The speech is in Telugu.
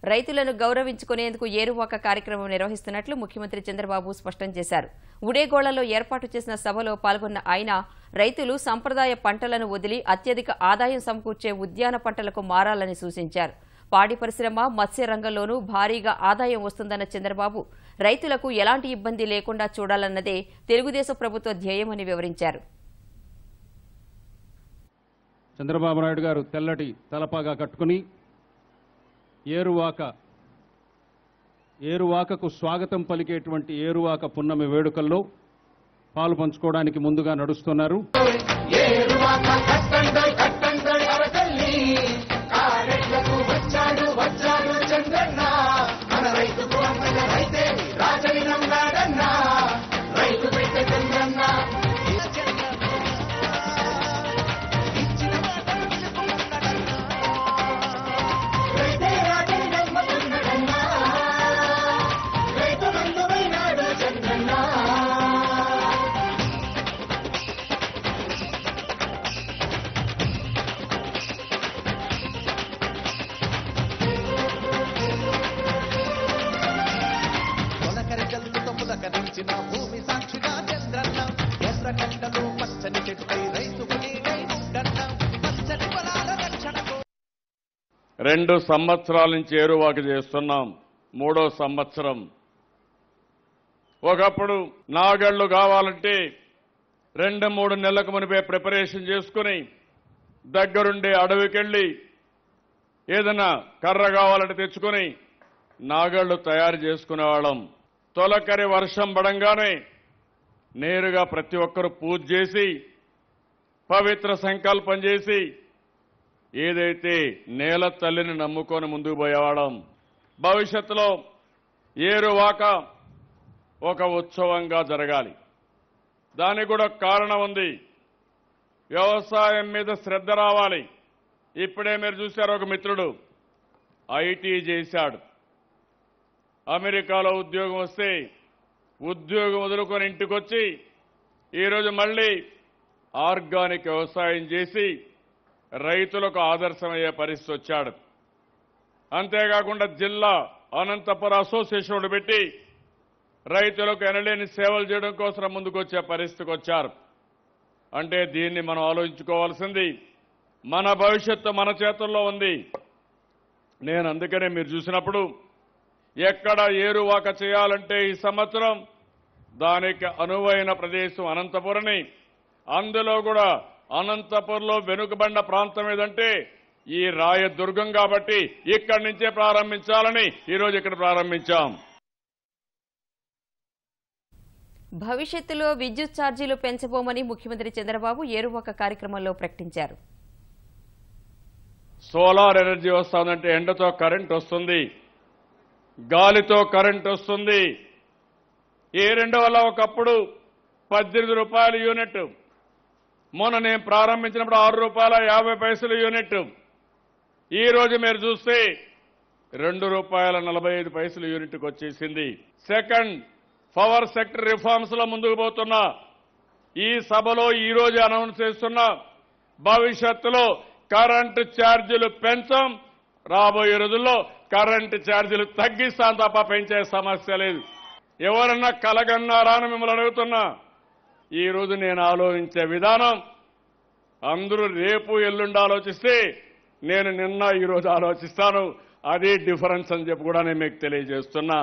రైతులను గౌరవించుకునేందుకు ఏరువాక కార్యక్రమం నిర్వహిస్తున్నట్లు ముఖ్యమంత్రి చంద్రబాబు స్పష్టం చేశారు. ఉడేగోళ్లలో ఏర్పాటు చేసిన సభలో పాల్గొన్న ఆయన రైతులు సంప్రదాయ పంటలను వదిలి అత్యధిక ఆదాయం సమకూర్చే ఉద్యాన పంటలకు మారాలని సూచించారు. పాడి పరిశ్రమ, మత్స్య రంగంలోనూ భారీగా ఆదాయం వస్తుందన్న చంద్రబాబు రైతులకు ఎలాంటి ఇబ్బంది లేకుండా చూడాలన్నదే తెలుగుదేశం ప్రభుత్వ ధ్యేయమని వివరించారు. చంద్రబాబు నాయుడు గారు తెల్లటి తలపాగా కట్టుకుని ఏరువాకకు స్వాగతం పలికేటువంటి ఏరువాక పున్నమి వేడుకల్లో పాలు పంచుకోవడానికి ముందుగా నడుస్తున్నారు. భూమి సాక్షిగా చంద్రన్న ఎర్రగడ్డలో పచ్చని చెట్టై రైతుకు నీడై ఉండన్న పచ్చని పొలాల రక్షణకు 2 సంవత్సరాల నుంచి ఏరువాక చేస్తున్నాం. 3వ సంవత్సరం. ఒకప్పుడు నాగళ్లు కావాలంటే 2-3 నెలలకు మునిపే ప్రిపరేషన్ చేసుకుని దగ్గరుండే అడవికెళ్లి ఏదైనా కర్ర కావాలంటే తెచ్చుకుని నాగళ్లు తయారు చేసుకునేవాళ్ళం. తొలకరి వర్షం పడంగానే నేరుగా ప్రతి ఒక్కరూ పూజ చేసి పవిత్ర సంకల్పం చేసి ఏదైతే నేల తల్లిని నమ్ముకొని ముందుకు పోయేవాళ్ళం. భవిష్యత్తులో ఏరువాక ఒక ఉత్సవంగా జరగాలి. దానికి కూడా కారణం ఉంది. వ్యవసాయం మీద శ్రద్ధ రావాలి. ఇప్పుడే మీరు చూశారు, ఒక మిత్రుడు ఐటీ చేశాడు. అమెరికాలో ఉద్యోగం వస్తే ఉద్యోగం వదులుకొని ఇంటికొచ్చి ఈరోజు మళ్ళీ ఆర్గానిక్ వ్యవసాయం చేసి రైతులకు ఆదర్శమయ్యే పరిస్థితి వచ్చాడు. అంతేకాకుండా జిల్లా అనంతపురం అసోసియేషన్ పెట్టి రైతులకు ఎనలేని సేవలు చేయడం కోసం ముందుకొచ్చే పరిస్థితికి వచ్చారు. అంటే దీన్ని మనం ఆలోచించుకోవాల్సింది మన భవిష్యత్తు మన చేతుల్లో ఉంది. నేను అందుకనే మీరు చూసినప్పుడు ఎక్కడ ఏరువాక చేయాలంటే ఈ సంవత్సరం దానికి అనువైన ప్రదేశం అనంతపురని, అందులో కూడా అనంతపురంలో వెనుకబడిన ప్రాంతం ఏదంటే ఈ రాయదుర్గం కాబట్టి ఇక్కడి నుంచే ప్రారంభించాలని ఈరోజు ఇక్కడ ప్రారంభించాం. భవిష్యత్తులో విద్యుత్ ఛార్జీలు పెంచబోమని ముఖ్యమంత్రి చంద్రబాబు ఏరువాక కార్యక్రమంలో ప్రకటించారు. సోలార్ ఎనర్జీ వస్తుందంటే ఎండతో కరెంట్ వస్తుంది, గాలితో కరెంట్ వస్తుంది. ఈ రెండు వల్ల ఒకప్పుడు 18 రూపాయల యూనిట్, మొన్న నేను ప్రారంభించినప్పుడు 6 రూపాయల 50 పైసలు యూనిట్. ఈ రోజు మీరు చూస్తే 2 రూపాయల 45 పైసలు యూనిట్కి వచ్చేసింది. సెకండ్, పవర్ సెక్టర్ రిఫార్మ్స్ లో ముందుకు పోతున్నా. ఈ సభలో ఈ రోజు అనౌన్స్ చేస్తున్నా, భవిష్యత్తులో కరెంటు ఛార్జీలు పెంచం, రాబోయే రోజుల్లో కరెంటు ఛార్జీలు తగ్గిస్తాం తప్ప పెంచే సమస్య లేదు. ఎవరన్నా కలగన్నారా అని మిమ్మల్ని అడుగుతున్నా. ఈ రోజు నేను ఆలోచించే విధానం అందరూ రేపు ఎల్లుండి ఆలోచిస్తే నేను నిన్న ఈ రోజు ఆలోచిస్తాను. అదే డిఫరెన్స్ అని చెప్పి కూడా నేను మీకు తెలియజేస్తున్నా.